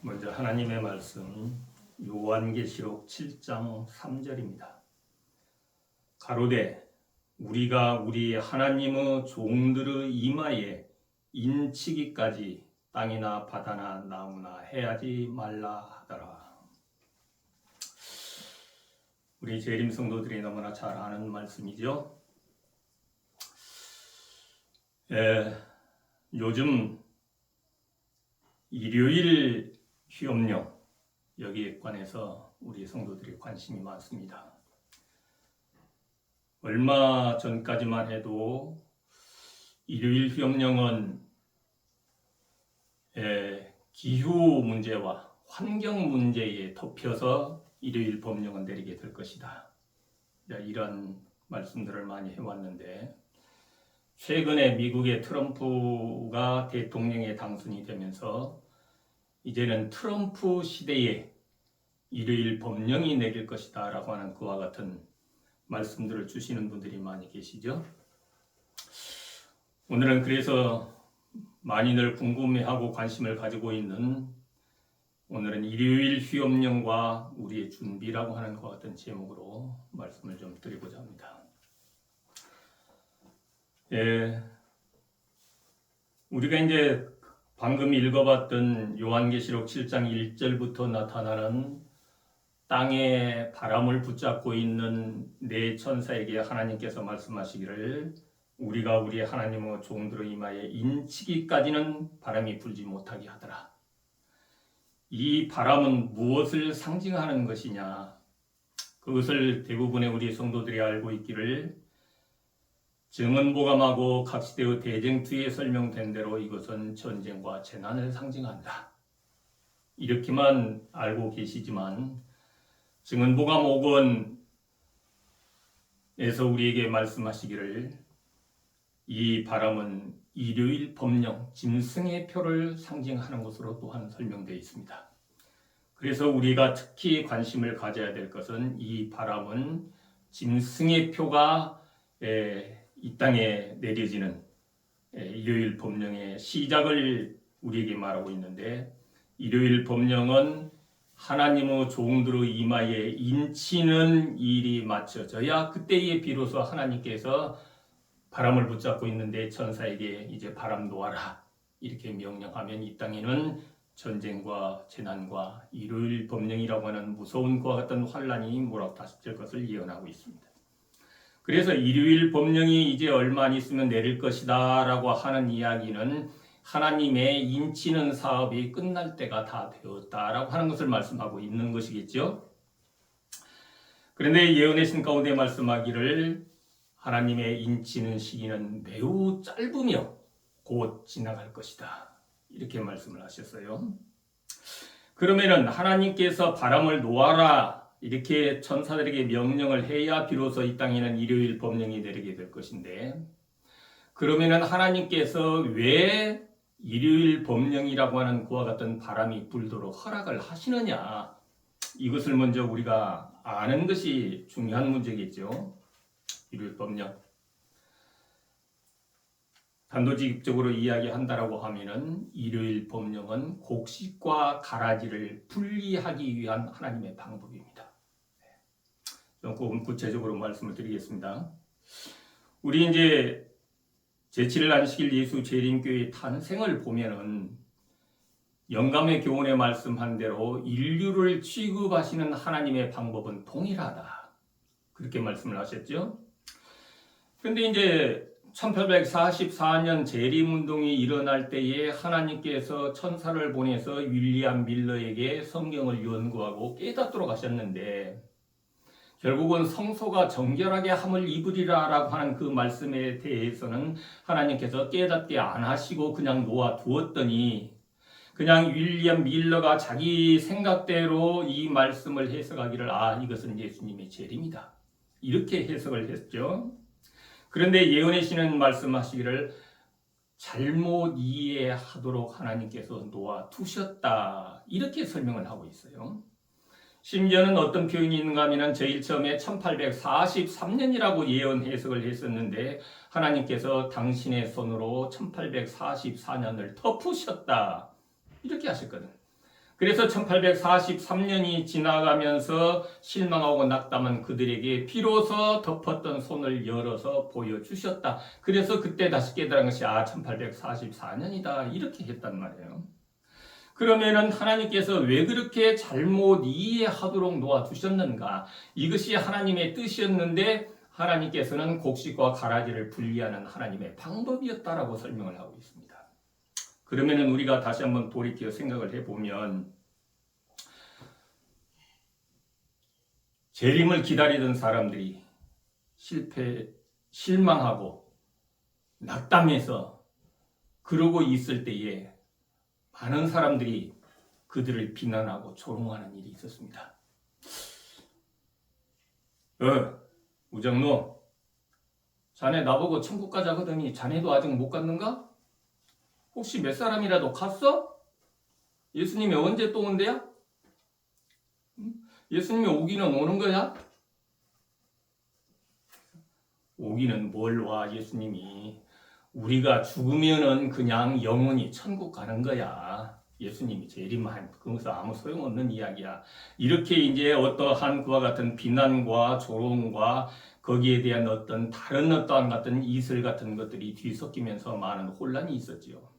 먼저 하나님의 말씀 요한계시록 7장 3절입니다. 가로되 우리가 우리 하나님의 종들의 이마에 인치기까지 땅이나 바다나 나무나 해하지 말라 하더라. 우리 재림 성도들이 너무나 잘 아는 말씀이죠. 요즘 일요일 휴업령 여기에 관해서 우리 성도들이 관심이 많습니다. 얼마 전까지만 해도 일요일 휴업령은 기후 문제와 환경 문제에 덮여서 일요일 법령은 내리게 될 것이다. 이런 말씀들을 많이 해왔는데 최근에 미국의 트럼프가 대통령에 당선이 되면서 이제는 트럼프 시대에 일요일 법령이 내릴 것이다 라고 하는 그와 같은 말씀들을 주시는 분들이 많이 계시죠. 오늘은 그래서 많이들 궁금해하고 관심을 가지고 있는 오늘은 일요일 휴업령과 우리의 준비라고 하는 것 같은 제목으로 말씀을 좀 드리고자 합니다. 우리가 이제 방금 읽어봤던 요한계시록 7장 1절부터 나타나는 땅에 바람을 붙잡고 있는 네 천사에게 하나님께서 말씀하시기를 우리가 우리 하나님의 종들의 이마에 인치기까지는 바람이 불지 못하게 하더라. 이 바람은 무엇을 상징하는 것이냐? 그것을 대부분의 우리 성도들이 알고 있기를 증언보감하고 각시대의 대쟁투에 설명된 대로 이것은 전쟁과 재난을 상징한다. 이렇게만 알고 계시지만 증언보감 5권에서 우리에게 말씀하시기를 이 바람은 일요일 법령, 짐승의 표를 상징하는 것으로 또한 설명되어 있습니다. 그래서 우리가 특히 관심을 가져야 될 것은 이 바람은 짐승의 표가 이 땅에 내려지는 일요일 법령의 시작을 우리에게 말하고 있는데 일요일 법령은 하나님의 종들의 이마에 인치는 일이 마쳐져야 그때에 비로소 하나님께서 바람을 붙잡고 있는데 천사에게 이제 바람 놓아라 이렇게 명령하면 이 땅에는 전쟁과 재난과 일요일 법령이라고 하는 무서운 것과 같은 환란이 몰아닥칠 것을 예언하고 있습니다. 그래서 일요일 법령이 이제 얼마 안 있으면 내릴 것이다 라고 하는 이야기는 하나님의 인치는 사업이 끝날 때가 다 되었다라고 하는 것을 말씀하고 있는 것이겠죠. 그런데 예언의 신 가운데 말씀하기를 하나님의 인치는 시기는 매우 짧으며 곧 지나갈 것이다 이렇게 말씀을 하셨어요. 그러면은 하나님께서 바람을 놓아라 이렇게 천사들에게 명령을 해야 비로소 이 땅에는 일요일 법령이 내리게 될 것인데 그러면은 하나님께서 왜 일요일 법령이라고 하는 그와 같은 바람이 불도록 허락을 하시느냐 이것을 먼저 우리가 아는 것이 중요한 문제겠죠. 일요일 법령 단도직입적으로 이야기한다라고 하면은 일요일 법령은 곡식과 가라지를 분리하기 위한 하나님의 방법입니다. 조금 구체적으로 말씀을 드리겠습니다. 우리 이제 제7일 안식일 예수 재림교회 탄생을 보면은 영감의 교훈에 말씀한 대로 인류를 취급하시는 하나님의 방법은 동일하다. 그렇게 말씀을 하셨죠. 그런데 이제 1844년 재림운동이 일어날 때에 하나님께서 천사를 보내서 윌리엄 밀러에게 성경을 연구하고 깨닫도록 하셨는데 결국은 성소가 정결하게 함을 입으리라 라고 하는 그 말씀에 대해서는 하나님께서 깨닫게 안 하시고 그냥 놓아두었더니 그냥 윌리엄 밀러가 자기 생각대로 이 말씀을 해석하기를 이것은 예수님의 재림이다 이렇게 해석을 했죠. 그런데 예언의 신은 말씀하시기를 잘못 이해하도록 하나님께서 놓아두셨다 이렇게 설명을 하고 있어요. 심지어는 어떤 표현이 있는가 하면 제일 처음에 1843년이라고 예언 해석을 했었는데 하나님께서 당신의 손으로 1844년을 덮으셨다 이렇게 하셨거든. 그래서 1843년이 지나가면서 실망하고 낙담한 그들에게 비로소 덮었던 손을 열어서 보여주셨다. 그래서 그때 다시 깨달은 것이 1844년이다. 이렇게 했단 말이에요. 그러면은 하나님께서 왜 그렇게 잘못 이해하도록 놓아주셨는가? 이것이 하나님의 뜻이었는데 하나님께서는 곡식과 가라지를 분리하는 하나님의 방법이었다라고 설명을 하고 있습니다. 그러면은 우리가 다시 한번 돌이켜 생각을 해보면 재림을 기다리던 사람들이 실망하고 낙담해서 그러고 있을 때에 많은 사람들이 그들을 비난하고 조롱하는 일이 있었습니다. 우정노, 자네 나보고 천국 가자 하더니 자네도 아직 못 갔는가? 혹시 몇 사람이라도 갔어? 예수님이 언제 또 온대야? 예수님이 오기는 오는 거야? 오기는 뭘 와, 예수님이. 우리가 죽으면은 그냥 영원히 천국 가는 거야. 예수님이 재림한 그것은 아무 소용없는 이야기야. 이렇게 이제 어떠한 그와 같은 비난과 조롱과 거기에 대한 다른 어떠한 같은 이슬 같은 것들이 뒤섞이면서 많은 혼란이 있었지요.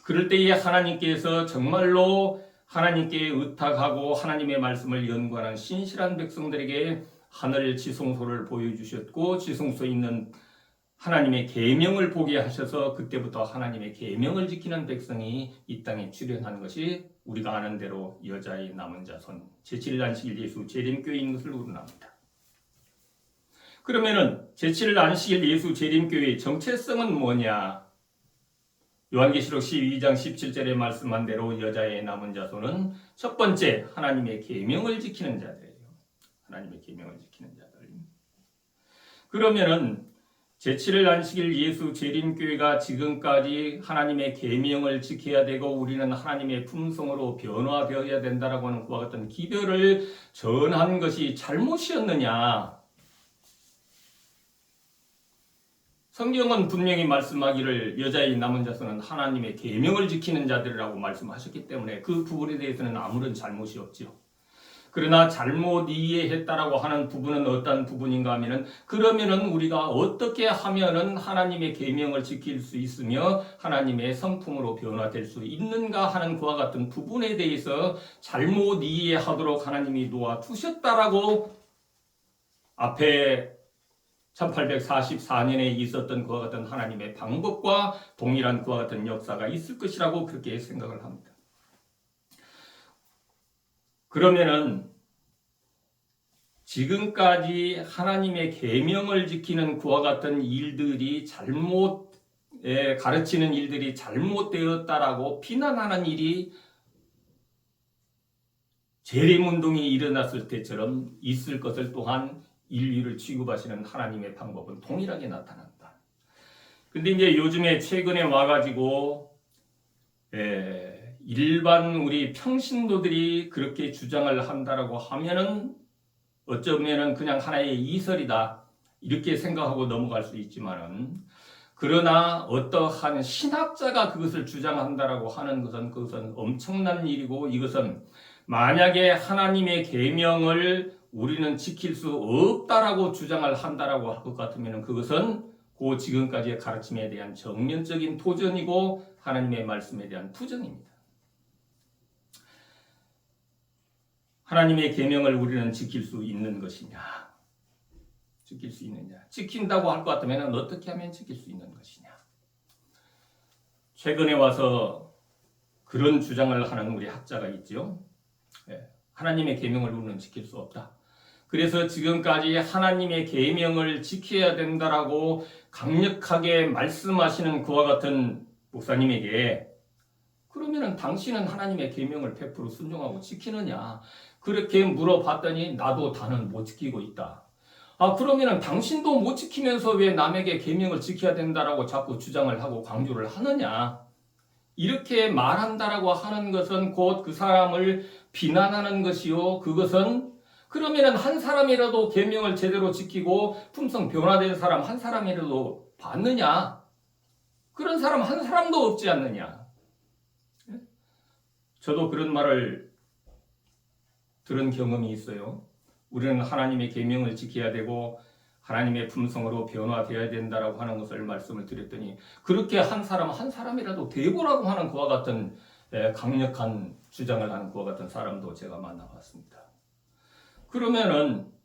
그럴 때에 하나님께서 정말로 하나님께 의탁하고 하나님의 말씀을 연구하는 신실한 백성들에게 하늘 지성소를 보여주셨고 지성소에 있는 하나님의 계명을 보게 하셔서 그때부터 하나님의 계명을 지키는 백성이 이 땅에 출현한 것이 우리가 아는 대로 여자의 남은 자손 제7일 안식일 예수 재림교회인 것을 우러납니다. 그러면은 제7일 안식일 예수 재림교회의 정체성은 뭐냐? 요한계시록 12장 17절에 말씀한 대로 여자의 남은 자손은 첫 번째 하나님의 계명을 지키는 자들이에요. 하나님의 계명을 지키는 자들. 그러면은 제7일 안식일 예수 재림교회가 지금까지 하나님의 계명을 지켜야 되고 우리는 하나님의 품성으로 변화되어야 된다라고 하는 그와 같은 기별을 전한 것이 잘못이었느냐? 성경은 분명히 말씀하기를 여자의 남은 자손은 하나님의 계명을 지키는 자들이라고 말씀하셨기 때문에 그 부분에 대해서는 아무런 잘못이 없죠. 그러나 잘못 이해했다라고 하는 부분은 어떤 부분인가 하면은 그러면은 우리가 어떻게 하면은 하나님의 계명을 지킬 수 있으며 하나님의 성품으로 변화될 수 있는가 하는 그와 같은 부분에 대해서 잘못 이해하도록 하나님이 놓아주셨다라고 앞에 1844년에 있었던 그와 같은 하나님의 방법과 동일한 그와 같은 역사가 있을 것이라고 그렇게 생각을 합니다. 그러면은 지금까지 하나님의 계명을 지키는 그와 같은 일들이 가르치는 일들이 잘못되었다라고 비난하는 일이 재림운동이 일어났을 때처럼 있을 것을 또한 인류를 취급하시는 하나님의 방법은 동일하게 나타난다. 근데 이제 요즘에 최근에 와가지고 일반 우리 평신도들이 그렇게 주장을 한다라고 하면은 어쩌면은 그냥 하나의 이설이다 이렇게 생각하고 넘어갈 수 있지만은 그러나 어떠한 신학자가 그것을 주장한다라고 하는 것은 그것은 엄청난 일이고 이것은 만약에 하나님의 계명을 우리는 지킬 수 없다라고 주장을 한다라고 할 것 같으면 그것은 그 지금까지의 가르침에 대한 정면적인 도전이고 하나님의 말씀에 대한 부정입니다. 하나님의 계명을 우리는 지킬 수 있는 것이냐? 지킬 수 있느냐? 지킨다고 할 것 같으면 어떻게 하면 지킬 수 있는 것이냐? 최근에 와서 그런 주장을 하는 우리 학자가 있죠. 하나님의 계명을 우리는 지킬 수 없다. 그래서 지금까지 하나님의 계명을 지켜야 된다라고 강력하게 말씀하시는 그와 같은 목사님에게 그러면은 당신은 하나님의 계명을 100% 순종하고 지키느냐? 그렇게 물어봤더니 나도 다는 못 지키고 있다. 그러면은 당신도 못 지키면서 왜 남에게 계명을 지켜야 된다라고 자꾸 주장을 하고 강조를 하느냐? 이렇게 말한다라고 하는 것은 곧 그 사람을 비난하는 것이요. 그것은 그러면은 한 사람이라도 계명을 제대로 지키고 품성 변화된 사람 한 사람이라도 봤느냐? 그런 사람 한 사람도 없지 않느냐? 저도 그런 말을 들은 경험이 있어요. 우리는 하나님의 계명을 지켜야 되고 하나님의 품성으로 변화되어야 된다라고 하는 것을 말씀을 드렸더니 그렇게 한 사람 한 사람이라도 되고라고 하는 그와 같은 강력한 주장을 하는 그와 같은 사람도 제가 만나봤습니다. 그러면은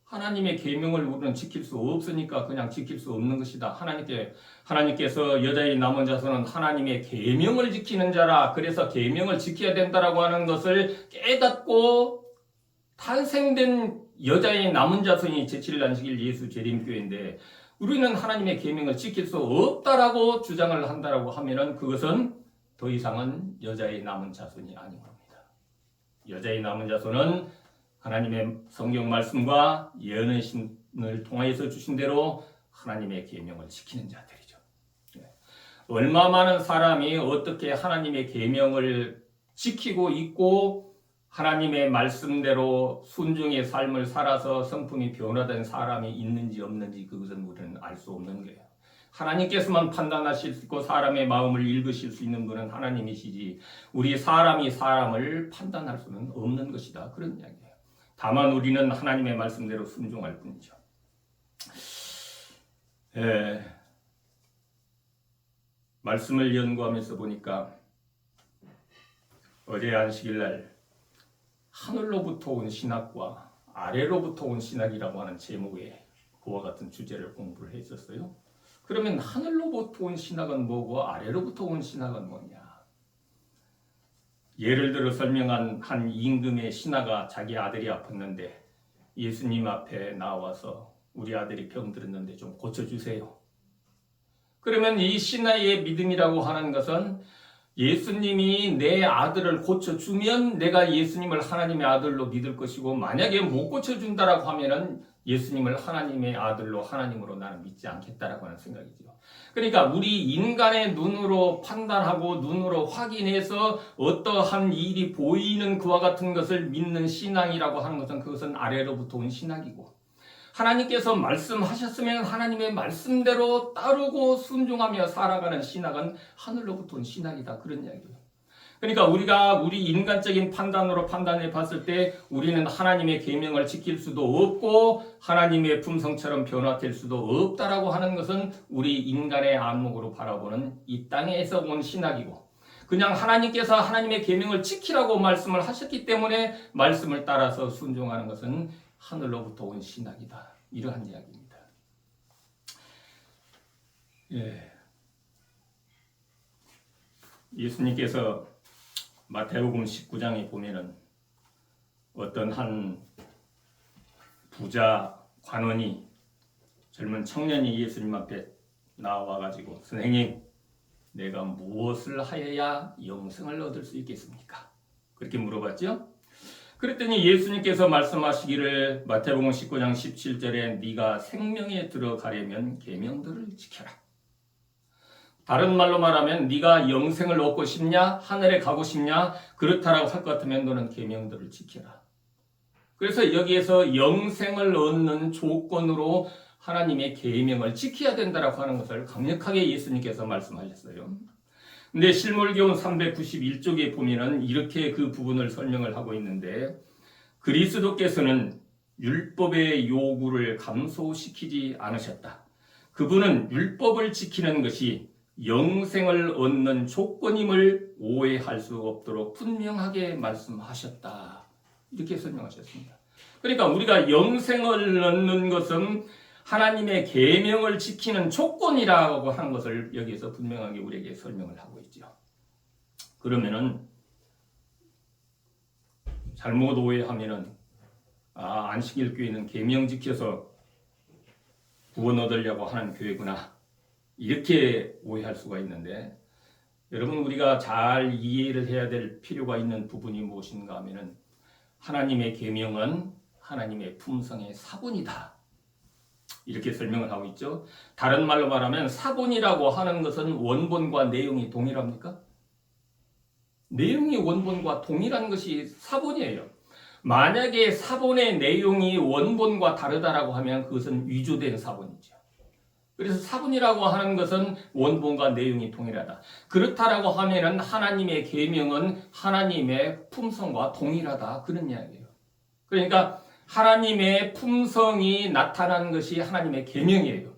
하나님의 계명을 우리는 지킬 수 없으니까 그냥 지킬 수 없는 것이다. 하나님께서 여자의 남은 자손은 하나님의 계명을 지키는 자라. 그래서 계명을 지켜야 된다라고 하는 것을 깨닫고 탄생된 여자의 남은 자손이 제7일 안식일 예수 재림교회인데 우리는 하나님의 계명을 지킬 수 없다라고 주장을 한다라고 하면은 그것은 더 이상은 여자의 남은 자손이 아닌 겁니다. 여자의 남은 자손은 하나님의 성경 말씀과 예언의 신을 통하여서 주신 대로 하나님의 계명을 지키는 자들이죠. 얼마 많은 사람이 어떻게 하나님의 계명을 지키고 있고 하나님의 말씀대로 순종의 삶을 살아서 성품이 변화된 사람이 있는지 없는지 그것은 우리는 알 수 없는 거예요. 하나님께서만 판단하실 수 있고 사람의 마음을 읽으실 수 있는 분은 하나님이시지 우리 사람이 사람을 판단할 수는 없는 것이다. 그런 이야기예요. 다만 우리는 하나님의 말씀대로 순종할 뿐이죠. 말씀을 연구하면서 보니까 어제 안식일날 하늘로부터 온 신학과 아래로부터 온 신학이라고 하는 제목의 그와 같은 주제를 공부를 했었어요. 그러면 하늘로부터 온 신학은 뭐고 아래로부터 온 신학은 뭐냐? 예를 들어 설명한 한 임금의 신하가 자기 아들이 아팠는데 예수님 앞에 나와서 우리 아들이 병들었는데 좀 고쳐주세요. 그러면 이 신하의 믿음이라고 하는 것은 예수님이 내 아들을 고쳐주면 내가 예수님을 하나님의 아들로 믿을 것이고 만약에 못 고쳐준다라고 하면은 예수님을 하나님의 아들로 하나님으로 나는 믿지 않겠다라고 하는 생각이죠. 그러니까 우리 인간의 눈으로 판단하고 눈으로 확인해서 어떠한 일이 보이는 그와 같은 것을 믿는 신앙이라고 하는 것은 그것은 아래로부터 온 신앙이고 하나님께서 말씀하셨으면 하나님의 말씀대로 따르고 순종하며 살아가는 신앙은 하늘로부터 온 신앙이다. 그런 이야기예요. 그러니까 우리가 우리 인간적인 판단으로 판단해 봤을 때 우리는 하나님의 계명을 지킬 수도 없고 하나님의 품성처럼 변화될 수도 없다라고 하는 것은 우리 인간의 안목으로 바라보는 이 땅에서 온 신학이고 그냥 하나님께서 하나님의 계명을 지키라고 말씀을 하셨기 때문에 말씀을 따라서 순종하는 것은 하늘로부터 온 신학이다. 이러한 이야기입니다. 예수님께서 마태복음 19장에 보면은 어떤 한 부자 관원이 젊은 청년이 예수님 앞에 나와가지고 선생님 내가 무엇을 하여야 영생을 얻을 수 있겠습니까? 그렇게 물어봤죠. 그랬더니 예수님께서 말씀하시기를 마태복음 19장 17절에 네가 생명에 들어가려면 계명들을 지켜라. 다른 말로 말하면 네가 영생을 얻고 싶냐? 하늘에 가고 싶냐? 그렇다라고 할 것 같으면 너는 계명들을 지켜라. 그래서 여기에서 영생을 얻는 조건으로 하나님의 계명을 지켜야 된다라고 하는 것을 강력하게 예수님께서 말씀하셨어요. 근데 실물교훈 391쪽에 보면은 이렇게 그 부분을 설명을 하고 있는데 그리스도께서는 율법의 요구를 감소시키지 않으셨다. 그분은 율법을 지키는 것이 영생을 얻는 조건임을 오해할 수 없도록 분명하게 말씀하셨다. 이렇게 설명하셨습니다. 그러니까 우리가 영생을 얻는 것은 하나님의 계명을 지키는 조건이라고 하는 것을 여기에서 분명하게 우리에게 설명을 하고 있죠. 그러면은 잘못 오해하면은 안식일 교회는 계명 지켜서 구원 얻으려고 하는 교회구나. 이렇게 오해할 수가 있는데 여러분 우리가 잘 이해를 해야 될 필요가 있는 부분이 무엇인가 하면은 하나님의 계명은 하나님의 품성의 사본이다. 이렇게 설명을 하고 있죠. 다른 말로 말하면 사본이라고 하는 것은 원본과 내용이 동일합니까? 내용이 원본과 동일한 것이 사본이에요. 만약에 사본의 내용이 원본과 다르다라고 하면 그것은 위조된 사본이죠. 그래서 사분이라고 하는 것은 원본과 내용이 동일하다. 그렇다라고 하면은 하나님의 계명은 하나님의 품성과 동일하다. 그런 이야기예요. 그러니까 하나님의 품성이 나타나는 것이 하나님의 계명이에요.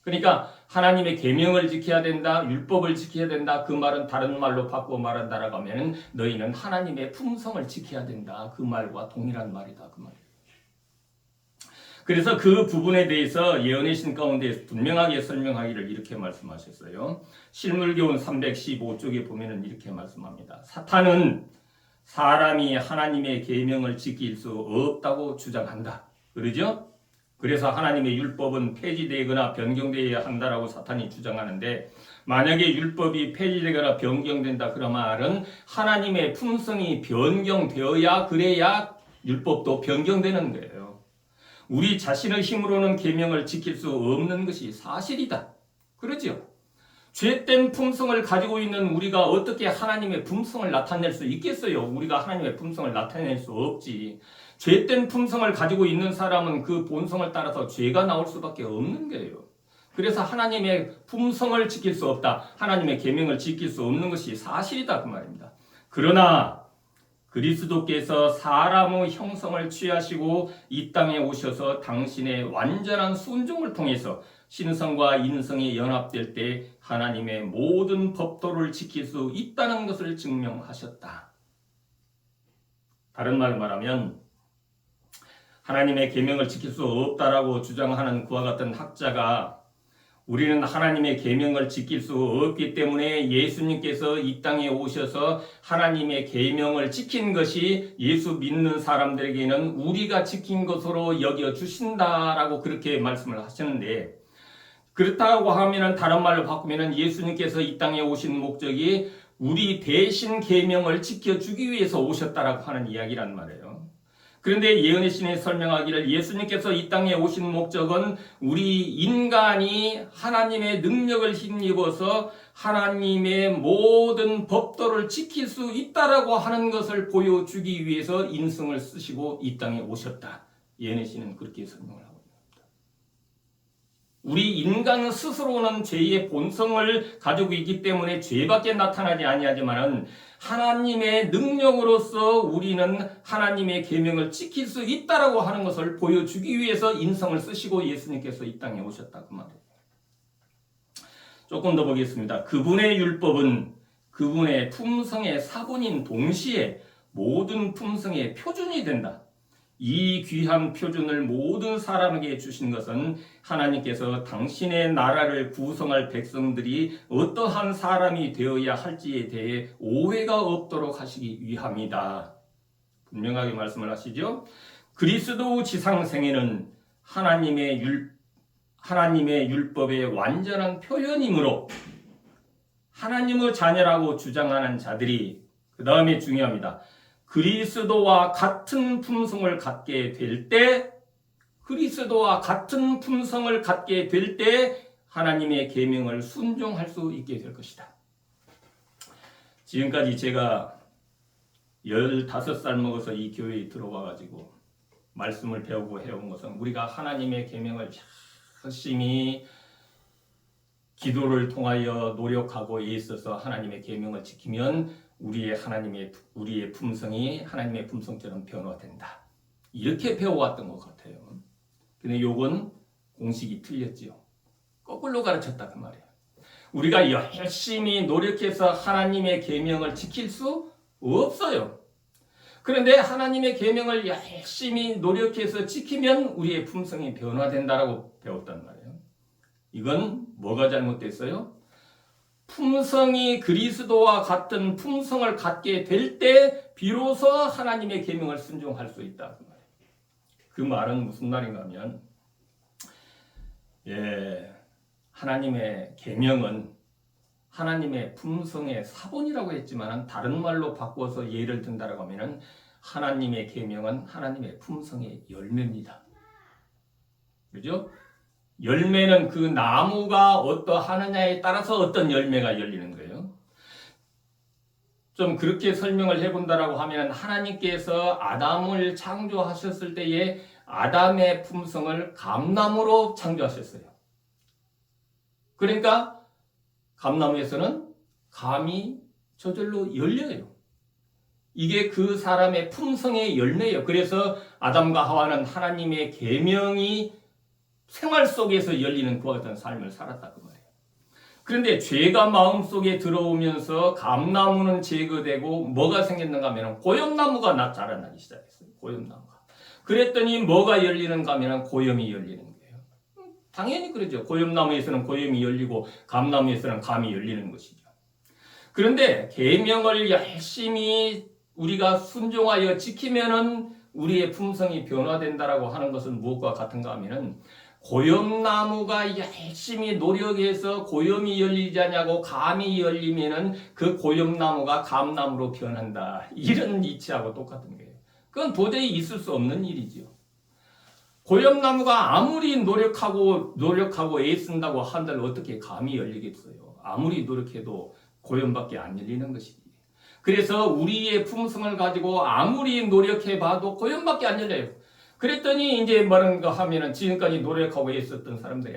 그러니까 하나님의 계명을 지켜야 된다, 율법을 지켜야 된다. 그 말은 다른 말로 바꾸어 말한다라고 하면은 너희는 하나님의 품성을 지켜야 된다. 그 말과 동일한 말이다. 그 말이에요. 그래서 그 부분에 대해서 예언의 신 가운데 분명하게 설명하기를 이렇게 말씀하셨어요. 실물교훈 315쪽에 보면은 이렇게 말씀합니다. 사탄은 사람이 하나님의 계명을 지킬 수 없다고 주장한다. 그러죠? 그래서 하나님의 율법은 폐지되거나 변경되어야 한다라고 사탄이 주장하는데, 만약에 율법이 폐지되거나 변경된다 그런 말은 하나님의 품성이 변경되어야 그래야 율법도 변경되는 거예요. 우리 자신의 힘으로는 계명을 지킬 수 없는 것이 사실이다. 그러죠? 죄된 품성을 가지고 있는 우리가 어떻게 하나님의 품성을 나타낼 수 있겠어요? 우리가 하나님의 품성을 나타낼 수 없지. 죄된 품성을 가지고 있는 사람은 그 본성을 따라서 죄가 나올 수밖에 없는 거예요. 그래서 하나님의 품성을 지킬 수 없다. 하나님의 계명을 지킬 수 없는 것이 사실이다. 그 말입니다. 그러나 그리스도께서 사람의 형성을 취하시고 이 땅에 오셔서 당신의 완전한 순종을 통해서 신성과 인성이 연합될 때 하나님의 모든 법도를 지킬 수 있다는 것을 증명하셨다. 다른 말로 말하면 하나님의 계명을 지킬 수 없다라고 주장하는 그와 같은 학자가 우리는 하나님의 계명을 지킬 수 없기 때문에 예수님께서 이 땅에 오셔서 하나님의 계명을 지킨 것이 예수 믿는 사람들에게는 우리가 지킨 것으로 여겨주신다라고 그렇게 말씀을 하셨는데, 그렇다고 하면 다른 말로 바꾸면 예수님께서 이 땅에 오신 목적이 우리 대신 계명을 지켜주기 위해서 오셨다라고 하는 이야기란 말이에요. 그런데 예언의 신이 설명하기를 예수님께서 이 땅에 오신 목적은 우리 인간이 하나님의 능력을 힘입어서 하나님의 모든 법도를 지킬 수 있다라고 하는 것을 보여주기 위해서 인성을 쓰시고 이 땅에 오셨다. 예언의 신은 그렇게 설명을 하고 있습니다. 우리 인간 스스로는 죄의 본성을 가지고 있기 때문에 죄밖에 나타나지 아니하지만은 하나님의 능력으로서 우리는 하나님의 계명을 지킬 수 있다라고 하는 것을 보여주기 위해서 인성을 쓰시고 예수님께서 이 땅에 오셨다 그 말이에요. 조금 더 보겠습니다. 그분의 율법은 그분의 품성의 사본인 동시에 모든 품성의 표준이 된다. 이 귀한 표준을 모든 사람에게 주신 것은 하나님께서 당신의 나라를 구성할 백성들이 어떠한 사람이 되어야 할지에 대해 오해가 없도록 하시기 위함이다. 분명하게 말씀을 하시죠. 그리스도 지상생애는 하나님의 율법의 완전한 표현이므로 하나님의 자녀라고 주장하는 자들이, 그 다음에 중요합니다. 그리스도와 같은 품성을 갖게 될 때, 하나님의 계명을 순종할 수 있게 될 것이다. 지금까지 제가 15살 먹어서 이 교회에 들어와가지고 말씀을 배우고 해온 것은 우리가 하나님의 계명을 열심히 기도를 통하여 노력하고 애써서 하나님의 계명을 지키면 우리의 품성이 하나님의 품성처럼 변화된다. 이렇게 배워왔던 것 같아요. 근데 요건 공식이 틀렸지요. 거꾸로 가르쳤다 그 말이에요. 우리가 열심히 노력해서 하나님의 계명을 지킬 수 없어요. 그런데 하나님의 계명을 열심히 노력해서 지키면 우리의 품성이 변화된다라고 배웠단 말이에요. 이건 뭐가 잘못됐어요? 품성이 그리스도와 같은 품성을 갖게 될 때 비로소 하나님의 계명을 순종할 수 있다. 그 말은 무슨 말인가 하면 하나님의 계명은 하나님의 품성의 사본이라고 했지만 다른 말로 바꿔서 예를 든다라고 하면 하나님의 계명은 하나님의 품성의 열매입니다. 그죠? 열매는 그 나무가 어떠하느냐에 따라서 어떤 열매가 열리는 거예요. 좀 그렇게 설명을 해본다라고 하면 하나님께서 아담을 창조하셨을 때에 아담의 품성을 감나무로 창조하셨어요. 그러니까 감나무에서는 감이 저절로 열려요. 이게 그 사람의 품성의 열매예요. 그래서 아담과 하와는 하나님의 계명이 생활 속에서 열리는 그와 같은 삶을 살았다 그 말이에요. 그런데 죄가 마음속에 들어오면서 감나무는 제거되고 뭐가 생겼는가 하면 고염나무가 자라나기 시작했어요. 고염나무가. 그랬더니 뭐가 열리는가 하면 고염이 열리는 거예요. 당연히 그러죠. 고염나무에서는 고염이 열리고 감나무에서는 감이 열리는 것이죠. 그런데 계명을 열심히 우리가 순종하여 지키면은 우리의 품성이 변화된다라고 하는 것은 무엇과 같은가 하면은 고염나무가 열심히 노력해서 고염이 열리지 않냐고 감이 열리면은 그 고염나무가 감나무로 변한다. 이런 이치하고 똑같은 거예요. 그건 도저히 있을 수 없는 일이지요. 고염나무가 아무리 노력하고 애쓴다고 한들 어떻게 감이 열리겠어요. 아무리 노력해도 고염밖에 안 열리는 것이지. 그래서 우리의 품성을 가지고 아무리 노력해봐도 고염밖에 안 열려요. 그랬더니 이제 뭐라는가 하면은 지금까지 노력하고 있었던 사람들이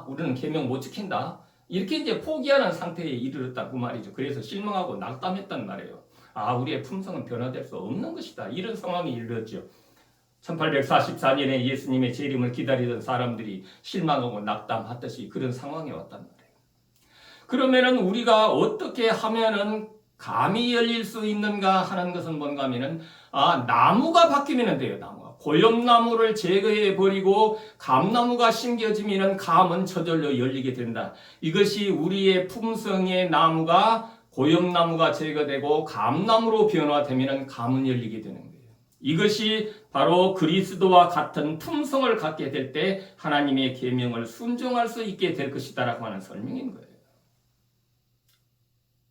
우리는 계명 못 지킨다. 이렇게 이제 포기하는 상태에 이르렀다고 말이죠. 그래서 실망하고 낙담했단 말이에요. 우리의 품성은 변화될 수 없는 것이다. 이런 상황이 이르렀죠. 1844년에 예수님의 재림을 기다리던 사람들이 실망하고 낙담하듯이 그런 상황이 왔단 말이에요. 그러면은 우리가 어떻게 하면은 감이 열릴 수 있는가 하는 것은 뭔가 하면은 나무가 바뀌면 돼요. 나무가 고염나무를 제거해 버리고 감나무가 심겨지면은 감은 저절로 열리게 된다. 이것이 우리의 품성의 나무가 고염나무가 제거되고 감나무로 변화되면은 감은 열리게 되는 거예요. 이것이 바로 그리스도와 같은 품성을 갖게 될 때 하나님의 계명을 순종할 수 있게 될 것이다라고 하는 설명인 거예요.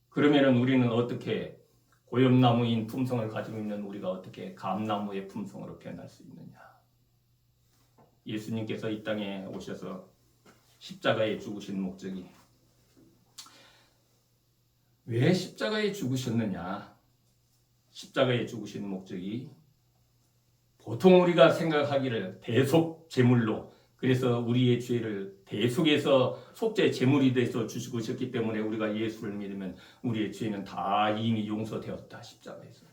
그러면은 우리는 어떻게 고염나무인 품성을 가지고 있는 우리가 어떻게 감나무의 품성으로 변할 수 있느냐? 예수님께서 이 땅에 오셔서 십자가에 죽으신 목적이 왜 십자가에 죽으셨느냐? 십자가에 죽으신 목적이 보통 우리가 생각하기를 대속 제물로 그래서 우리의 죄를 대속해서 속죄 제물이 돼서 주시고 오셨기 때문에 우리가 예수를 믿으면 우리의 죄는 다 이미 용서되었다 십자가에서.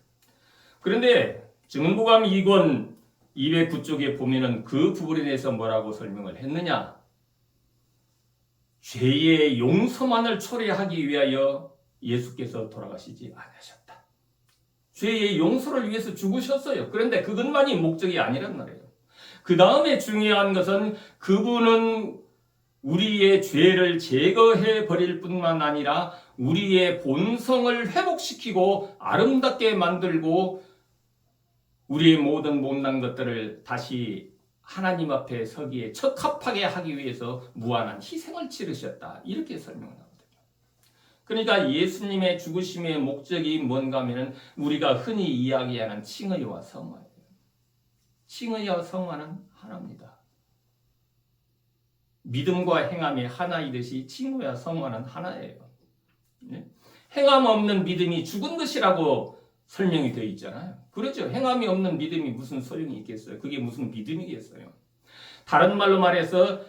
그런데 증언복음 2권 209쪽에 보면은 그 부분에 대해서 뭐라고 설명을 했느냐? 죄의 용서만을 초래하기 위하여 예수께서 돌아가시지 않으셨다. 죄의 용서를 위해서 죽으셨어요. 그런데 그것만이 목적이 아니란 말이에요. 그 다음에 중요한 것은 그분은 우리의 죄를 제거해 버릴 뿐만 아니라 우리의 본성을 회복시키고 아름답게 만들고 우리의 모든 못난 것들을 다시 하나님 앞에 서기에 적합하게 하기 위해서 무한한 희생을 치르셨다. 이렇게 설명합니다. 그러니까 예수님의 죽으심의 목적이 뭔가 하면 우리가 흔히 이야기하는 칭의와 성화예요. 칭의와 성화는 하나입니다. 믿음과 행함이 하나이듯이 칭의와 성화는 하나예요. 행함 없는 믿음이 죽은 것이라고 설명이 되어 있잖아요. 그렇죠. 행함이 없는 믿음이 무슨 소용이 있겠어요. 그게 무슨 믿음이겠어요. 다른 말로 말해서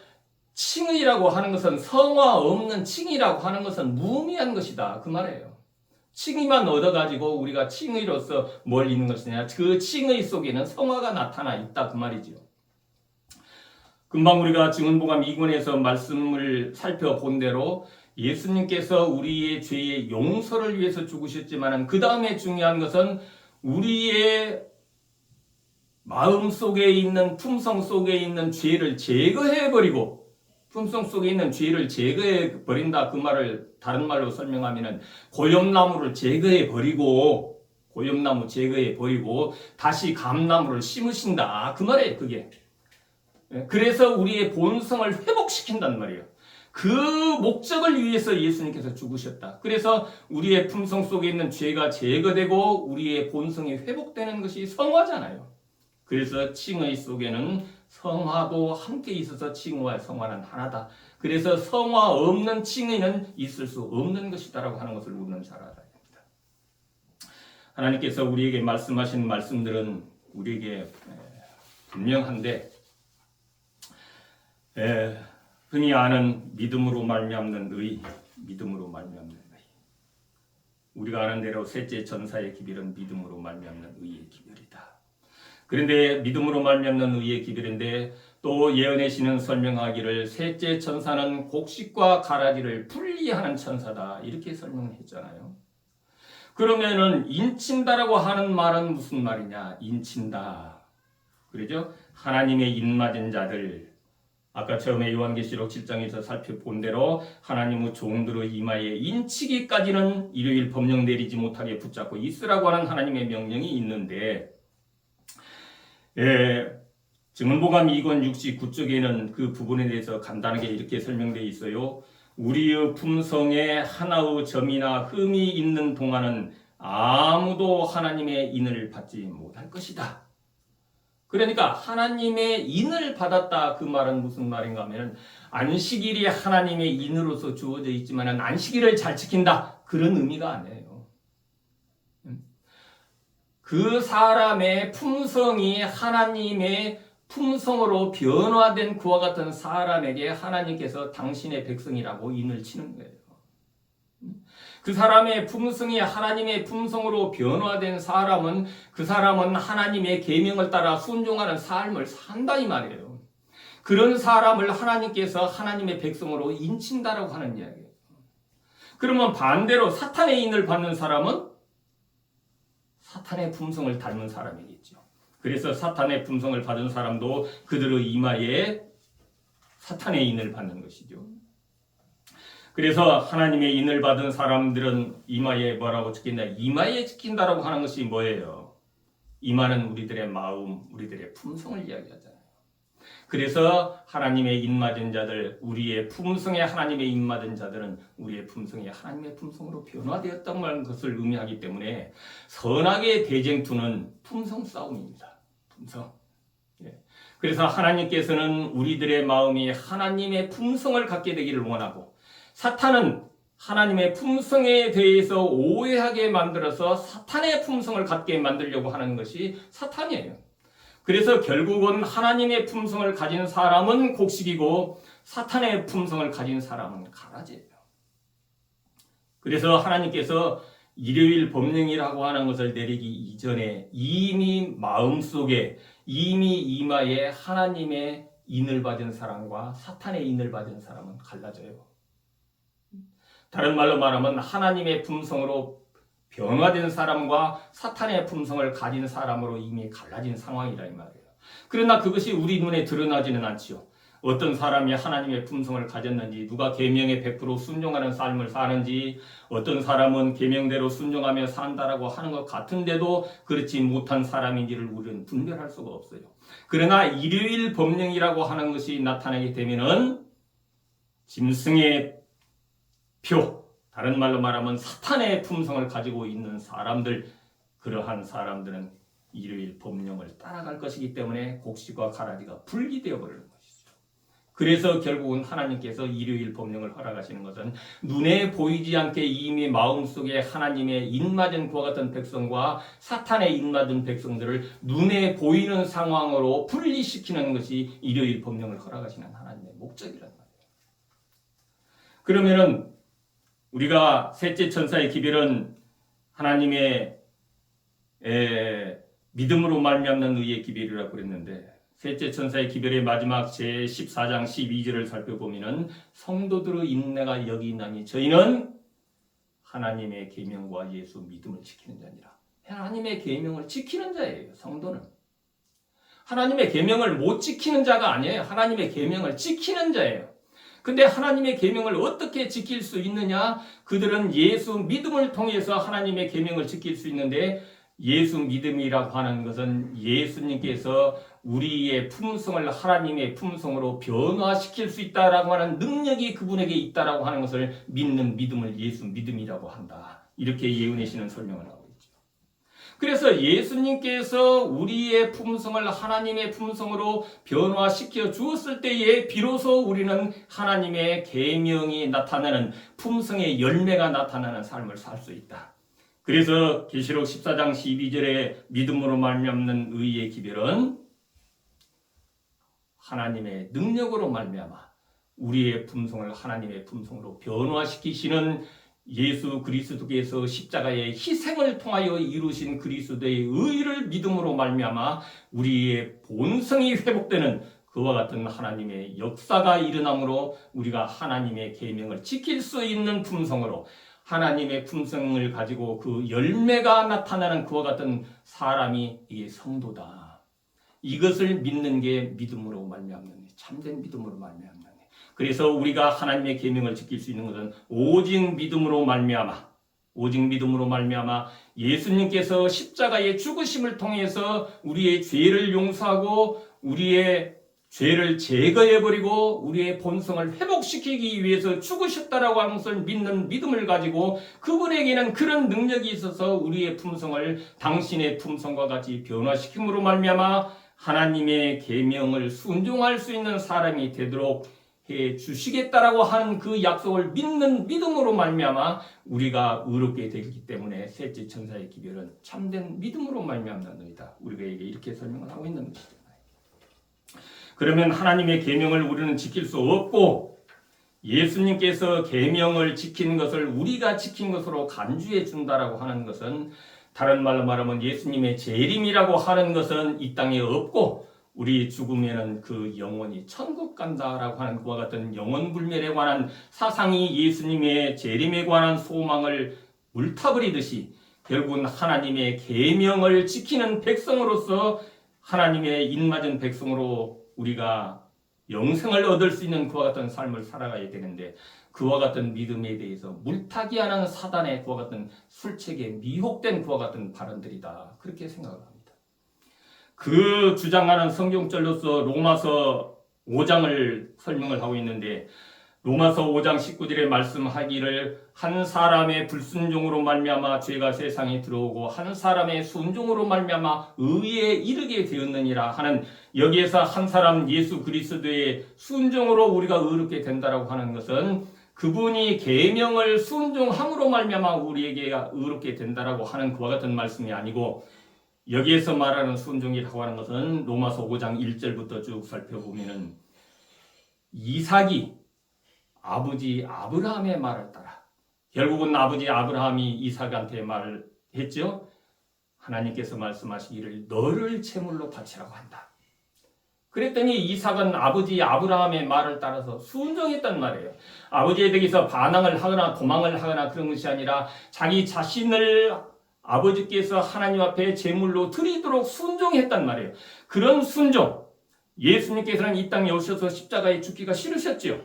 칭의라고 하는 것은 성화 없는 칭의라고 하는 것은 무의미한 것이다. 그 말이에요. 칭의만 얻어가지고 우리가 칭의로서 뭘 있는 것이냐. 그 칭의 속에는 성화가 나타나 있다. 그 말이죠. 금방 우리가 증언복음 2권에서 말씀을 살펴본 대로 예수님께서 우리의 죄의 용서를 위해서 죽으셨지만 그 다음에 중요한 것은 우리의 마음 속에 있는 품성 속에 있는 죄를 제거해버리고 품성 속에 있는 죄를 제거해버린다. 그 말을 다른 말로 설명하면 고염나무를 제거해버리고 고염나무 제거해버리고 다시 감나무를 심으신다. 그 말이에요. 그게. 그래서 우리의 본성을 회복시킨단 말이에요. 그 목적을 위해서 예수님께서 죽으셨다. 그래서 우리의 품성 속에 있는 죄가 제거되고 우리의 본성이 회복되는 것이 성화잖아요. 그래서 칭의 속에는 성화도 함께 있어서 칭의와 성화는 하나다. 그래서 성화 없는 칭의는 있을 수 없는 것이다라고 하는 것을 우리는 잘 알아야 됩니다. 하나님께서 우리에게 말씀하신 말씀들은 우리에게 분명한데 흔히 아는 믿음으로 말미암는 의, 믿음으로 말미암는 의. 우리가 아는 대로 셋째 전사의 기별은 믿음으로 말미암는 의의 기별이다. 그런데 믿음으로 말미암는 의의 기별인데 또 예언의 신은 설명하기를 셋째 천사는 곡식과 가라지를 분리하는 천사다 이렇게 설명을 했잖아요. 그러면은 인친다라고 하는 말은 무슨 말이냐? 인친다. 그러죠? 하나님의 인맞은 자들. 아까 처음에 요한계시록 7장에서 살펴본 대로 하나님의 종들의 이마에 인치기까지는 일요일 법령 내리지 못하게 붙잡고 있으라고 하는 하나님의 명령이 있는데 증언보감 2권 69쪽에는 그 부분에 대해서 간단하게 이렇게 설명되어 있어요. 우리의 품성에 하나의 점이나 흠이 있는 동안은 아무도 하나님의 인을 받지 못할 것이다. 그러니까 하나님의 인을 받았다 그 말은 무슨 말인가 하면 안식일이 하나님의 인으로서 주어져 있지만 안식일을 잘 지킨다 그런 의미가 아니에요. 그 사람의 품성이 하나님의 품성으로 변화된 그와 같은 사람에게 하나님께서 당신의 백성이라고 인을 치는 거예요. 그 사람의 품성이 하나님의 품성으로 변화된 사람은 그 사람은 하나님의 계명을 따라 순종하는 삶을 산다 이 말이에요. 그런 사람을 하나님께서 하나님의 백성으로 인친다라고 하는 이야기예요. 그러면 반대로 사탄의 인을 받는 사람은 사탄의 품성을 닮은 사람이겠죠. 그래서 사탄의 품성을 받은 사람도 그들의 이마에 사탄의 인을 받는 것이죠. 그래서 하나님의 인을 받은 사람들은 이마에 뭐라고 적힌다? 이마에 지킨다라고 하는 것이 뭐예요? 이마는 우리들의 마음, 우리들의 품성을 이야기하잖아요. 그래서 하나님의 인 맞은 자들, 우리의 품성에 하나님의 인 맞은 자들은 우리의 품성이 하나님의 품성으로 변화되었다는 것을 의미하기 때문에 선악의 대쟁투는 품성 싸움입니다. 품성. 그래서 하나님께서는 우리들의 마음이 하나님의 품성을 갖게 되기를 원하고 사탄은 하나님의 품성에 대해서 오해하게 만들어서 사탄의 품성을 갖게 만들려고 하는 것이 사탄이에요. 그래서 결국은 하나님의 품성을 가진 사람은 곡식이고 사탄의 품성을 가진 사람은 가라지예요. 그래서 하나님께서 일요일 법령이라고 하는 것을 내리기 이전에 이미 마음속에 이미 이마에 하나님의 인을 받은 사람과 사탄의 인을 받은 사람은 갈라져요. 다른 말로 말하면 하나님의 품성으로 변화된 사람과 사탄의 품성을 가진 사람으로 이미 갈라진 상황이라 이 말이에요. 그러나 그것이 우리 눈에 드러나지는 않지요. 어떤 사람이 하나님의 품성을 가졌는지, 누가 계명에 100% 순종하는 삶을 사는지, 어떤 사람은 계명대로 순종하며 산다라고 하는 것 같은데도 그렇지 못한 사람인지를 우리는 분별할 수가 없어요. 그러나 일요일 법령이라고 하는 것이 나타나게 되면은 짐승의 표, 다른 말로 말하면 사탄의 품성을 가지고 있는 사람들, 그러한 사람들은 일요일 법령을 따라갈 것이기 때문에 곡식과 가라지가 분리되어 버리는 것이죠. 그래서 결국은 하나님께서 일요일 법령을 허락하시는 것은 눈에 보이지 않게 이미 마음속에 하나님의 인맞은 그와 같은 백성과 사탄의 인맞은 백성들을 눈에 보이는 상황으로 분리시키는 것이 일요일 법령을 허락하시는 하나님의 목적이란 말이에요. 그러면은 우리가 셋째 천사의 기별은 하나님의 믿음으로 말미암는 의의 기별이라고 그랬는데 셋째 천사의 기별의 마지막 제14장 12절을 살펴보면 성도들의 인내가 여기 있나니 저희는 하나님의 계명과 예수 믿음을 지키는 자니라. 하나님의 계명을 지키는 자예요. 성도는 하나님의 계명을 못 지키는 자가 아니에요. 하나님의 계명을 지키는 자예요. 근데 하나님의 계명을 어떻게 지킬 수 있느냐? 그들은 예수 믿음을 통해서 하나님의 계명을 지킬 수 있는데 예수 믿음이라고 하는 것은 예수님께서 우리의 품성을 하나님의 품성으로 변화시킬 수 있다라고 하는 능력이 그분에게 있다라고 하는 것을 믿는 믿음을 예수 믿음이라고 한다. 이렇게 예언의 신은 설명을 하고 있죠. 그래서 예수님께서 우리의 품성을 하나님의 품성으로 변화시켜 주었을 때에 비로소 우리는 하나님의 계명이 나타나는 품성의 열매가 나타나는 삶을 살 수 있다. 그래서 계시록 14장 12절에 믿음으로 말미암는 의의 기별은 하나님의 능력으로 말미암아 우리의 품성을 하나님의 품성으로 변화시키시는 예수 그리스도께서 십자가의 희생을 통하여 이루신 그리스도의 의를 믿음으로 말미암아 우리의 본성이 회복되는 그와 같은 하나님의 역사가 일어나므로 우리가 하나님의 계명을 지킬 수 있는 품성으로 하나님의 품성을 가지고 그 열매가 나타나는 그와 같은 사람이 이게 성도다. 이것을 믿는 게 믿음으로 말미암는 참된 믿음으로 말미암는. 그래서 우리가 하나님의 계명을 지킬 수 있는 것은 오직 믿음으로 말미암아 예수님께서 십자가의 죽으심을 통해서 우리의 죄를 용서하고 우리의 죄를 제거해버리고 우리의 본성을 회복시키기 위해서 죽으셨다라고 하는 것을 믿는 믿음을 가지고 그분에게는 그런 능력이 있어서 우리의 품성을 당신의 품성과 같이 변화시킴으로 말미암아 하나님의 계명을 순종할 수 있는 사람이 되도록 해 주시겠다라고 하는 그 약속을 믿는 믿음으로 말미암아 우리가 의롭게 되기 때문에 셋째 천사의 기별은 참된 믿음으로 말미암는다. 우리가 이렇게 설명을 하고 있는 것이잖아요. 그러면 하나님의 계명을 우리는 지킬 수 없고 예수님께서 계명을 지킨 것을 우리가 지킨 것으로 간주해 준다라고 하는 것은 다른 말로 말하면 예수님의 재림이라고 하는 것은 이 땅에 없고 우리 죽으면은 그 영혼이 천국 간다라고 하는 그와 같은 영혼 불멸에 관한 사상이 예수님의 재림에 관한 소망을 물타버리듯이 결국은 하나님의 계명을 지키는 백성으로서 하나님의 인맞은 백성으로 우리가 영생을 얻을 수 있는 그와 같은 삶을 살아가야 되는데 그와 같은 믿음에 대해서 물타기하는 사단의 그와 같은 술책에 미혹된 그와 같은 발언들이다. 그렇게 생각을 합니다. 그 주장하는 성경절로서 로마서 5장을 설명을 하고 있는데 로마서 5장 19절에 말씀하기를 한 사람의 불순종으로 말미암아 죄가 세상에 들어오고 한 사람의 순종으로 말미암아 의에 이르게 되었느니라 하는 여기에서 한 사람 예수 그리스도의 순종으로 우리가 의롭게 된다라고 하는 것은 그분이 계명을 순종함으로 말미암아 우리에게 의롭게 된다라고 하는 그와 같은 말씀이 아니고 여기에서 말하는 순종이라고 하는 것은 로마서 5장 1절부터 쭉 살펴보면은 이삭이 아버지 아브라함의 말을 따라 결국은 아버지 아브라함이 이삭한테 말을 했죠. 하나님께서 말씀하시기를 너를 제물로 바치라고 한다. 그랬더니 이삭은 아버지 아브라함의 말을 따라서 순종했단 말이에요. 아버지에 대해서 반항을 하거나 도망을 하거나 그런 것이 아니라 자기 자신을 아버지께서 하나님 앞에 제물로 드리도록 순종했단 말이에요. 그런 순종, 예수님께서는 이 땅에 오셔서 십자가에 죽기가 싫으셨지요.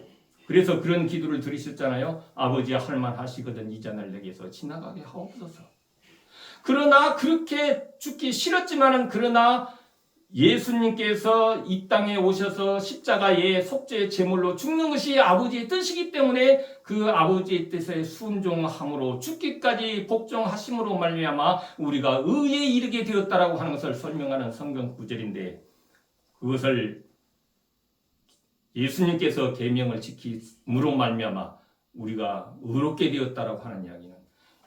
그래서 그런 기도를 드리셨잖아요. 아버지 할만하시거든 이 잔을 내게서 지나가게 하옵소서. 그러나 그렇게 죽기 싫었지만은 그러나 예수님께서 이 땅에 오셔서 십자가의 속죄 제물로 죽는 것이 아버지의 뜻이기 때문에 그 아버지의 뜻에 순종함으로 죽기까지 복종하심으로 말미암아 우리가 의에 이르게 되었다라고 하는 것을 설명하는 성경 구절인데 그것을 예수님께서 계명을 지킴으로 말미암아 우리가 의롭게 되었다라고 하는 이야기는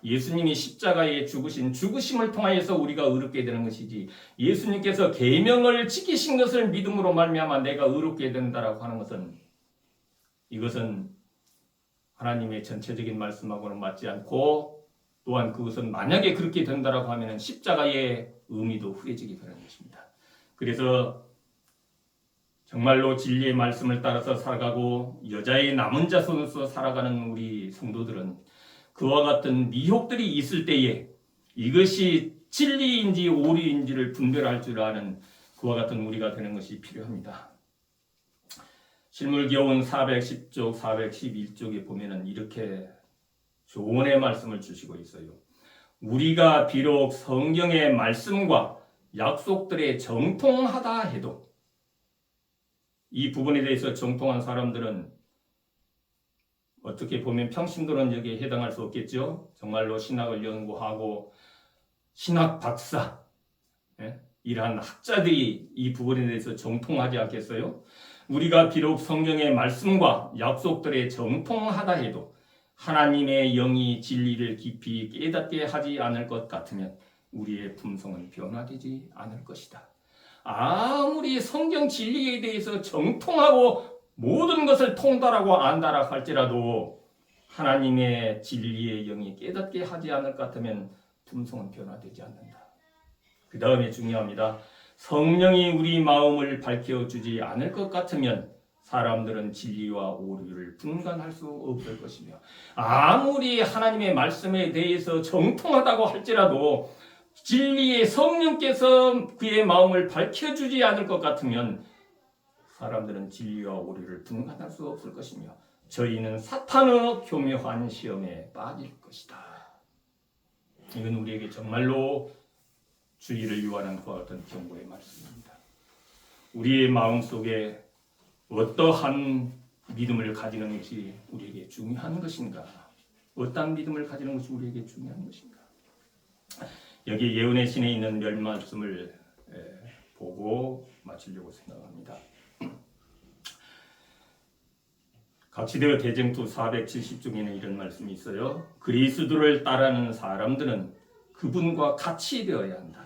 예수님이 십자가에 죽으심을 통하여서 우리가 의롭게 되는 것이지 예수님께서 계명을 지키신 것을 믿음으로 말미암아 내가 의롭게 된다라고 하는 것은 이것은 하나님의 전체적인 말씀하고는 맞지 않고 또한 그것은 만약에 그렇게 된다라고 하면 십자가의 의미도 후해지게 되는 것입니다. 그래서 정말로 진리의 말씀을 따라서 살아가고 여자의 남은 자손으로서 살아가는 우리 성도들은 그와 같은 미혹들이 있을 때에 이것이 진리인지 오리인지를 분별할 줄 아는 그와 같은 우리가 되는 것이 필요합니다. 실물교훈 410쪽, 411쪽에 보면은 이렇게 조언의 말씀을 주시고 있어요. 우리가 비록 성경의 말씀과 약속들에 정통하다 해도 이 부분에 대해서 정통한 사람들은 어떻게 보면 평신도는 여기에 해당할 수 없겠죠. 정말로 신학을 연구하고 신학 박사 이러한 학자들이 이 부분에 대해서 정통하지 않겠어요? 우리가 비록 성경의 말씀과 약속들에 정통하다 해도 하나님의 영이 진리를 깊이 깨닫게 하지 않을 것 같으면 우리의 품성은 변화되지 않을 것이다. 아무리 성경 진리에 대해서 정통하고 모든 것을 통달하고 안다라 할지라도 하나님의 진리의 영이 깨닫게 하지 않을 것 같으면 품성은 변화되지 않는다. 그 다음에 중요합니다. 성령이 우리 마음을 밝혀주지 않을 것 같으면 사람들은 진리와 오류를 분간할 수 없을 것이며 아무리 하나님의 말씀에 대해서 정통하다고 할지라도 진리의 성령께서 그의 마음을 밝혀주지 않을 것 같으면 사람들은 진리와 오류를 분간할 수 없을 것이며 저희는 사탄의 교묘한 시험에 빠질 것이다. 이건 우리에게 정말로 주의를 요하는 그와 같은 경고의 말씀입니다. 우리의 마음속에 어떠한 믿음을 가지는 것이 우리에게 중요한 것인가? 어떠한 믿음을 가지는 것이 우리에게 중요한 것인가? 여기 예언의 신에 있는 몇 말씀을 보고 마치려고 생각합니다. 각시대의 대쟁투 470쪽에는 이런 말씀이 있어요. 그리스도를 따르는 사람들은 그분과 같이 되어야 한다.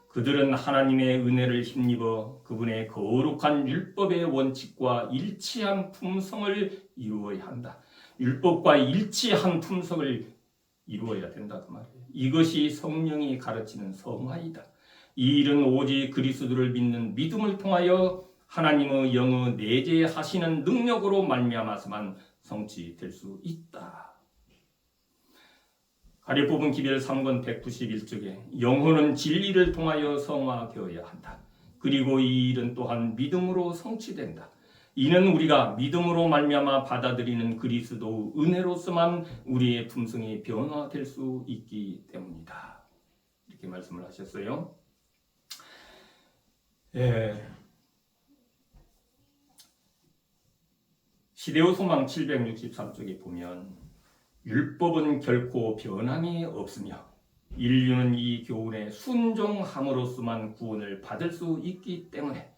그들은 하나님의 은혜를 힘입어 그분의 거룩한 율법의 원칙과 일치한 품성을 이루어야 한다. 율법과 일치한 품성을 이루어야 된다 그 말이에요. 이것이 성령이 가르치는 성화이다. 이 일은 오직 그리스도를 믿는 믿음을 통하여 하나님의 영의 내재하시는 능력으로 말미암아서만 성취될 수 있다. 아래 부분 기별 3권 191쪽에 영혼은 진리를 통하여 성화되어야 한다. 그리고 이 일은 또한 믿음으로 성취된다. 이는 우리가 믿음으로 말미암아 받아들이는 그리스도의 은혜로서만 우리의 품성이 변화될 수 있기 때문이다. 이렇게 말씀을 하셨어요. 시대의 소망 763쪽에 보면 율법은 결코 변함이 없으며 인류는 이 교훈에 순종함으로써만 구원을 받을 수 있기 때문에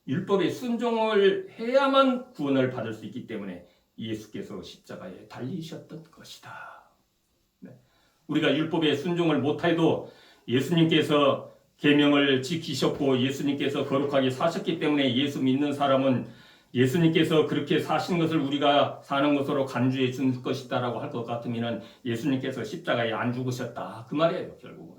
율법에 순종을 해야만 구원을 받을 수 있기 때문에 예수께서 십자가에 달리셨던 것이다. 우리가 율법에 순종을 못해도 예수님께서 계명을 지키셨고 예수님께서 거룩하게 사셨기 때문에 예수 믿는 사람은 예수님께서 그렇게 사신 것을 우리가 사는 것으로 간주해 준 것이다라고 할 것 같으면 예수님께서 십자가에 안 죽으셨다 그 말이에요 결국은.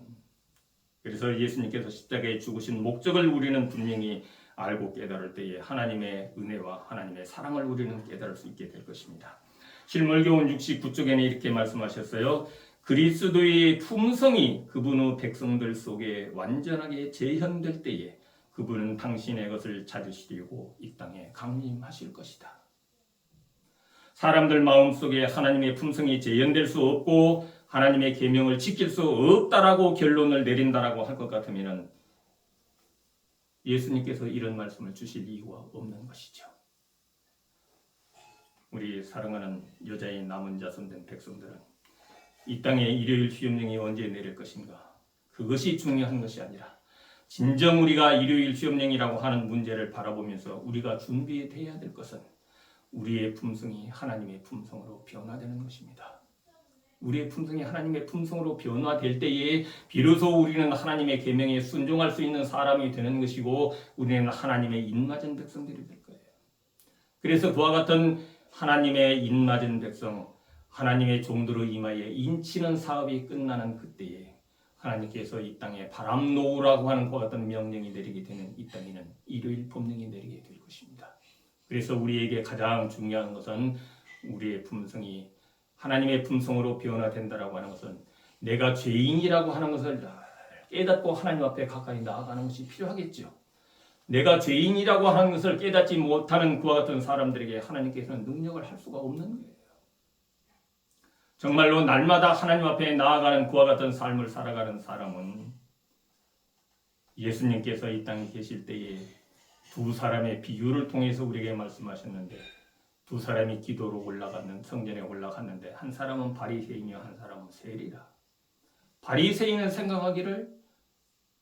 그래서 예수님께서 십자가에 죽으신 목적을 우리는 분명히 알고 깨달을 때에 하나님의 은혜와 하나님의 사랑을 우리는 깨달을 수 있게 될 것입니다. 실물교훈 69쪽에는 이렇게 말씀하셨어요. 그리스도의 품성이 그분의 백성들 속에 완전하게 재현될 때에 그분은 당신의 것을 찾으시려고 이 땅에 강림하실 것이다. 사람들 마음속에 하나님의 품성이 재현될 수 없고 하나님의 계명을 지킬 수 없다라고 결론을 내린다라고 할 것 같으면 예수님께서 이런 말씀을 주실 이유가 없는 것이죠. 우리 사랑하는 여자의 남은 자손된 백성들은 이 땅에 일요일 시험령이 언제 내릴 것인가? 그것이 중요한 것이 아니라 진정 우리가 일요일 시험령이라고 하는 문제를 바라보면서 우리가 준비되어야 될 것은 우리의 품성이 하나님의 품성으로 변화되는 것입니다. 우리의 품성이 하나님의 품성으로 변화될 때에 비로소 우리는 하나님의 계명에 순종할 수 있는 사람이 되는 것이고 우리는 하나님의 인맞은 백성들이 될 거예요. 그래서 그와 같은 하나님의 인맞은 백성, 하나님의 종들의 이마에 인치는 사업이 끝나는 그때에 하나님께서 이 땅에 바람 놓으라고 하는 그와 같은 명령이 내리게 되는 이 땅에는 일요일 법령이 내리게 될 것입니다. 그래서 우리에게 가장 중요한 것은 우리의 품성이 하나님의 품성으로 변화된다라고 하는 것은 내가 죄인이라고 하는 것을 깨닫고 하나님 앞에 가까이 나아가는 것이 필요하겠죠. 내가 죄인이라고 하는 것을 깨닫지 못하는 그와 같은 사람들에게 하나님께서는 능력을 할 수가 없는 거예요. 정말로 날마다 하나님 앞에 나아가는 그와 같은 삶을 살아가는 사람은 예수님께서 이 땅에 계실 때에 두 사람의 비유를 통해서 우리에게 말씀하셨는데 두 사람이 기도로 올라갔는 성전에 올라갔는데 한 사람은 바리새인이요 한 사람은 세리라. 바리새인은 생각하기를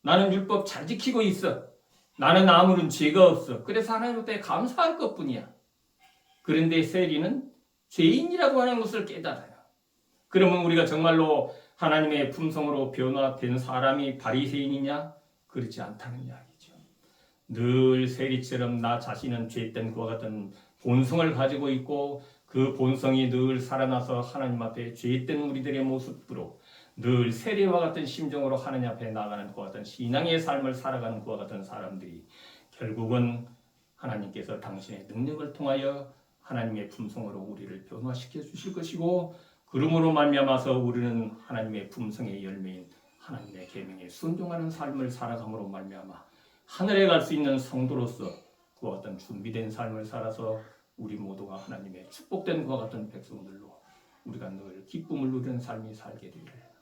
나는 율법 잘 지키고 있어. 나는 아무런 죄가 없어. 그래서 하나님 앞에 감사할 것뿐이야. 그런데 세리는 죄인이라고 하는 것을 깨달아요. 그러면 우리가 정말로 하나님의 품성으로 변화된 사람이 바리새인이냐? 그렇지 않다는 이야기죠. 늘 세리처럼 나 자신은 죄된 그와 같은 본성을 가지고 있고 그 본성이 늘 살아나서 하나님 앞에 죄짓된 우리들의 모습으로 늘 세리와 같은 심정으로 하나님 앞에 나가는 그와 같은 신앙의 삶을 살아가는 그와 같은 사람들이 결국은 하나님께서 당신의 능력을 통하여 하나님의 품성으로 우리를 변화시켜 주실 것이고, 그러므로 말미암아서 우리는 하나님의 품성의 열매인 하나님의 계명에 순종하는 삶을 살아감으로 말미암아 하늘에 갈 수 있는 성도로서 그와 같은 준비된 삶을 살아서 우리 모두가 하나님의 축복된 그와 같은 백성들로 우리가 늘 기쁨을 누리는 삶이 살게 되기를